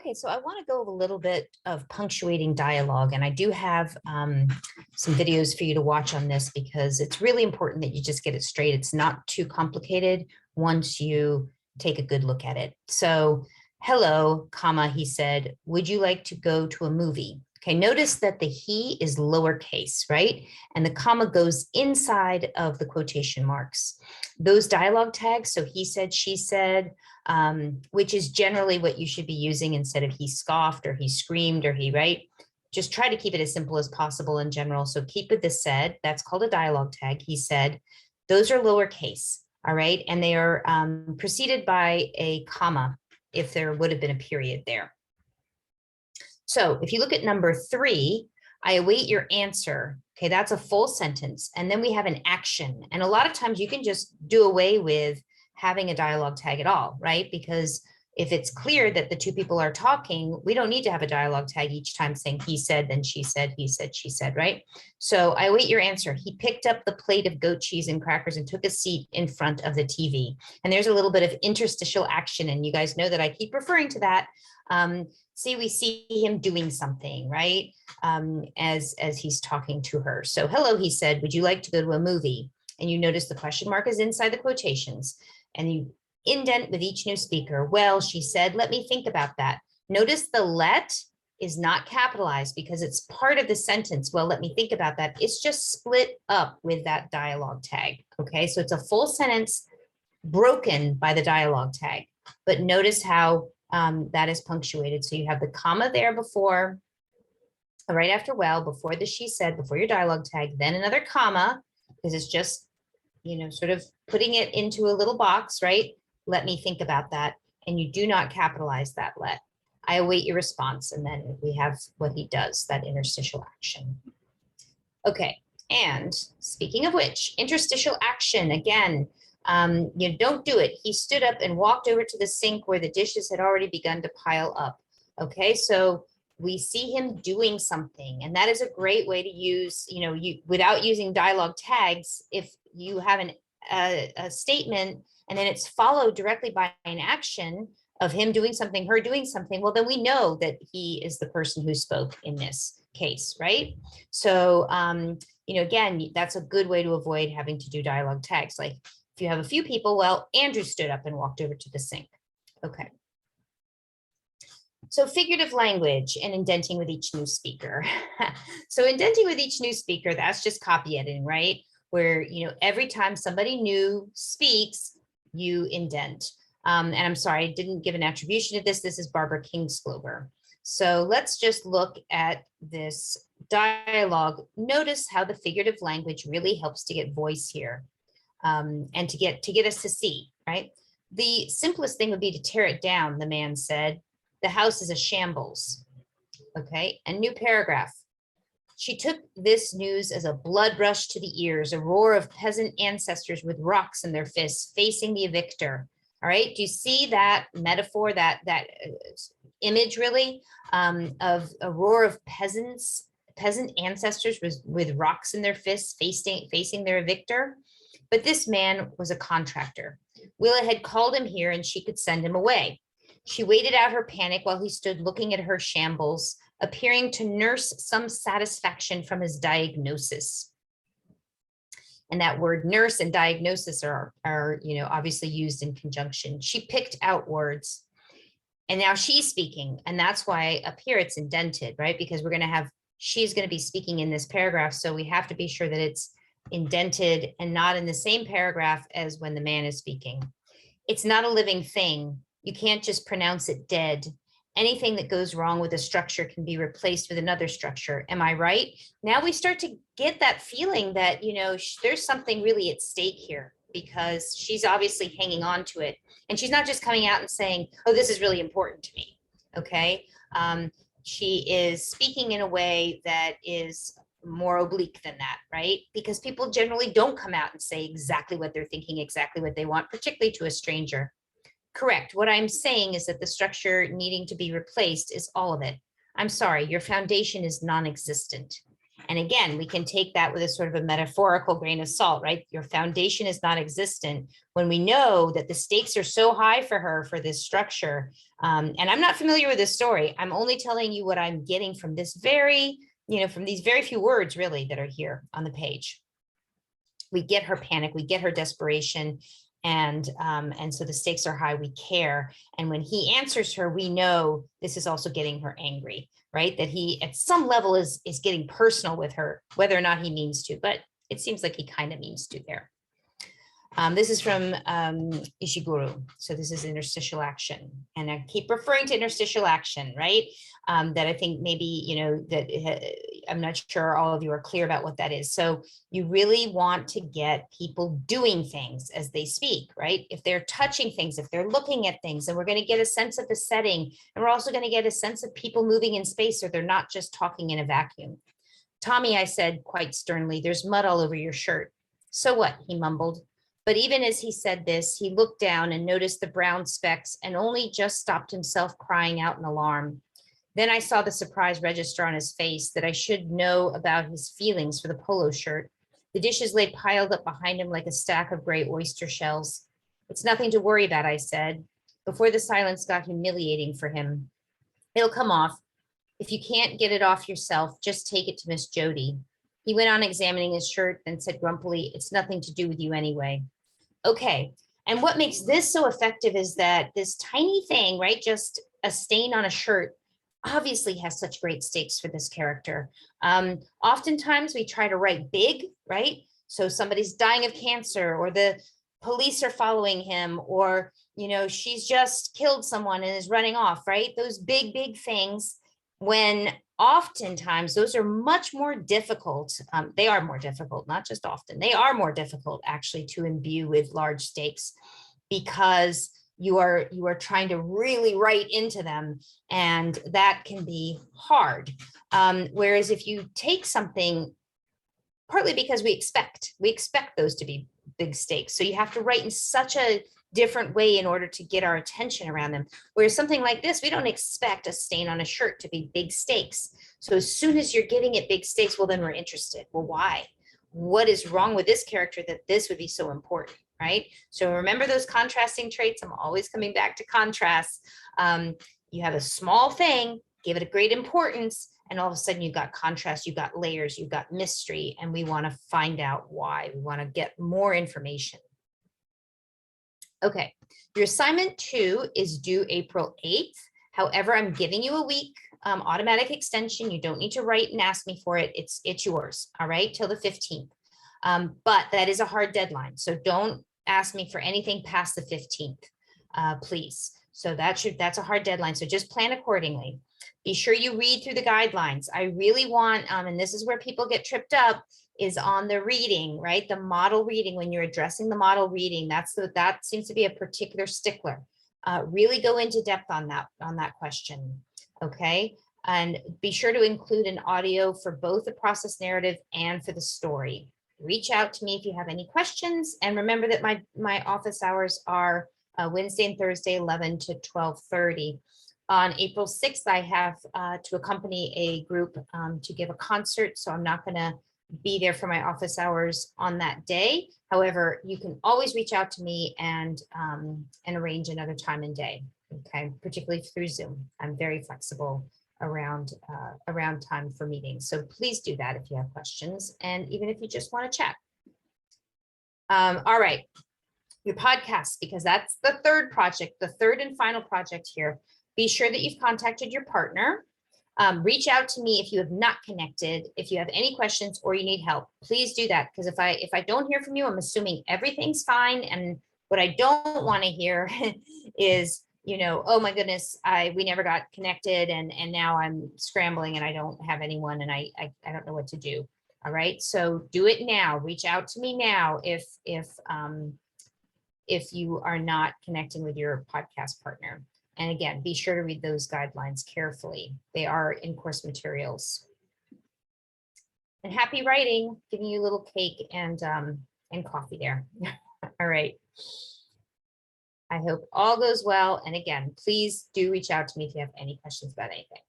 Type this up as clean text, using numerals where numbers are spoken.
Okay, so I want to go over a little bit of punctuating dialogue, and I do have some videos for you to watch on this because it's really important that you just get it straight. It's not too complicated once you take a good look at it. So, hello, comma, he said, would you like to go to a movie? Okay, notice that the he is lowercase, right? And the comma goes inside of the quotation marks. Those dialogue tags, so he said, she said, which is generally what you should be using instead of he scoffed or he screamed or he, right? Just try to keep it as simple as possible in general. So keep with the said, that's called a dialogue tag. He said, those are lowercase, all right? And they are preceded by a comma if there would have been a period there. So if you look at number 3, I await your answer. Okay, that's a full sentence. And then we have an action. And a lot of times you can just do away with having a dialogue tag at all, right? Because if it's clear that the two people are talking, we don't need to have a dialogue tag each time saying he said, then she said, he said, she said, right? So I await your answer. He picked up the plate of goat cheese and crackers and took a seat in front of the TV. And there's a little bit of interstitial action. And you guys know that I keep referring to that. See, we see him doing something, right? As he's talking to her. So, hello, he said, would you like to go to a movie? And you notice the question mark is inside the quotations. And you indent with each new speaker. Well, she said, let me think about that. Notice the let is not capitalized because it's part of the sentence. Well, let me think about that. It's just split up with that dialogue tag. Okay, so it's a full sentence broken by the dialogue tag. But notice how that is punctuated. So you have the comma there before, right after well, before the she said, before your dialogue tag, then another comma, because it's just, you know, sort of putting it into a little box, right? Let me think about that. And you do not capitalize that let. I await your response. And then we have what he does, that interstitial action. Okay. And speaking of which, interstitial action, again, you don't do it. He stood up and walked over to the sink where the dishes had already begun to pile up. Okay, so we see him doing something, and that is a great way to use, you know, you without using dialogue tags. If you have a statement and then it's followed directly by an action of him doing something, her doing something, well, then we know that he is the person who spoke in this case, right? So, you know, again, that's a good way to avoid having to do dialogue tags. Like if you have a few people, well, Andrew stood up and walked over to the sink. Okay. So figurative language and indenting with each new speaker. So indenting with each new speaker, that's just copy editing, right? Where, you know, every time somebody new speaks, you indent. And I'm sorry, I didn't give an attribution to this. This is Barbara Kingsglover. So let's just look at this dialogue. Notice how the figurative language really helps to get voice here and to get us to see, right? The simplest thing would be to tear it down, the man said. The house is a shambles. Okay, and new paragraph. She took this news as a blood rush to the ears, a roar of peasant ancestors with rocks in their fists facing the evictor. All right, do you see that metaphor, that image really of a roar of peasant ancestors with rocks in their fists facing their evictor? But this man was a contractor. Willa had called him here and she could send him away. She waited out her panic while he stood looking at her shambles, appearing to nurse some satisfaction from his diagnosis. And that word nurse and diagnosis are you know, obviously used in conjunction. She picked out words. And now she's speaking. And that's why up here it's indented, right? Because we're going to have, she's going to be speaking in this paragraph. So we have to be sure that it's indented and not in the same paragraph as when the man is speaking. It's not a living thing. You can't just pronounce it dead. Anything that goes wrong with a structure can be replaced with another structure. Am I right? Now we start to get that feeling that, you know, there's something really at stake here because she's obviously hanging on to it. And she's not just coming out and saying, oh, this is really important to me. Okay. She is speaking in a way that is more oblique than that, right? Because people generally don't come out and say exactly what they're thinking, exactly what they want, particularly to a stranger. Correct. What I'm saying is that the structure needing to be replaced is all of it. I'm sorry, your foundation is non-existent. And again, we can take that with a sort of a metaphorical grain of salt, right? Your foundation is not existent when we know that the stakes are so high for her for this structure. And I'm not familiar with this story. I'm only telling you what I'm getting from this very, from these very few words really that are here on the page. We get her panic, we get her desperation, and so the stakes are high, we care. And when he answers her, we know this is also getting her angry, right? That he at some level is getting personal with her, whether or not he means to, but it seems like he kind of means to there. This is from Ishiguro. So this is interstitial action. And I keep referring to interstitial action, right? That I think maybe, that I'm not sure all of you are clear about what that is. So you really want to get people doing things as they speak, right? If they're touching things, if they're looking at things, and we're going to get a sense of the setting, and we're also going to get a sense of people moving in space, so they're not just talking in a vacuum. Tommy, I said quite sternly, there's mud all over your shirt. So what? He mumbled. But even as he said this, he looked down and noticed the brown specks and only just stopped himself crying out in alarm. Then I saw the surprise register on his face, that I should know about his feelings for the polo shirt. The dishes lay piled up behind him like a stack of gray oyster shells. It's nothing to worry about, I said, before the silence got humiliating for him. It'll come off. If you can't get it off yourself, just take it to Miss Jody. He went on examining his shirt, then said grumpily, it's nothing to do with you anyway. Okay, and what makes this so effective is that this tiny thing, right, just a stain on a shirt, obviously has such great stakes for this character. Oftentimes we try to write big, right? So somebody's dying of cancer, or the police are following him, or, she's just killed someone and is running off, right? Those big, big things, when oftentimes those are much more difficult. They are more difficult, not just often. They are more difficult actually to imbue with large stakes, because you are trying to really write into them, and that can be hard. Whereas if you take something, partly because we expect those to be big stakes, so you have to write in such a different way in order to get our attention around them. Whereas something like this, we don't expect a stain on a shirt to be big stakes. So as soon as you're getting it big stakes, well, then we're interested. Well, why? What is wrong with this character that this would be so important, right? So remember those contrasting traits. I'm always coming back to contrast. You have a small thing, give it a great importance, and all of a sudden you've got contrast, you've got layers, you've got mystery, and we want to find out why. We want to get more information. Okay, your assignment 2 is due April 8th. However, I'm giving you a week automatic extension. You don't need to write and ask me for it. It's yours, all right, till the 15th. But that is a hard deadline. So don't ask me for anything past the 15th, please. So that's a hard deadline. So just plan accordingly. Be sure you read through the guidelines. I really want, and this is where people get tripped up, is on the reading, right? The model reading, when you're addressing the model reading, that seems to be a particular stickler. Really go into depth on that question, okay? And be sure to include an audio for both the process narrative and for the story. Reach out to me if you have any questions. And remember that my office hours are Wednesday and Thursday, 11 to 12:30. On April 6th, I have to accompany a group to give a concert, so I'm not going to be there for my office hours on that day. However, you can always reach out to me and arrange another time and day, okay, particularly through Zoom. I'm very flexible around time for meetings, so please do that if you have questions, and even if you just want to chat. All right, your podcast, because that's the third project, the third and final project here. Be sure that you've contacted your partner. Reach out to me if you have not connected. If you have any questions or you need help, please do that. Because if I don't hear from you, I'm assuming everything's fine. And what I don't want to hear is, oh my goodness, we never got connected, and now I'm scrambling and I don't have anyone, and I don't know what to do. All right, so do it now. Reach out to me now if you are not connecting with your podcast partner. And again, be sure to read those guidelines carefully. They are in-course materials. And happy writing, giving you a little cake and coffee there. All right. I hope all goes well. And again, please do reach out to me if you have any questions about anything.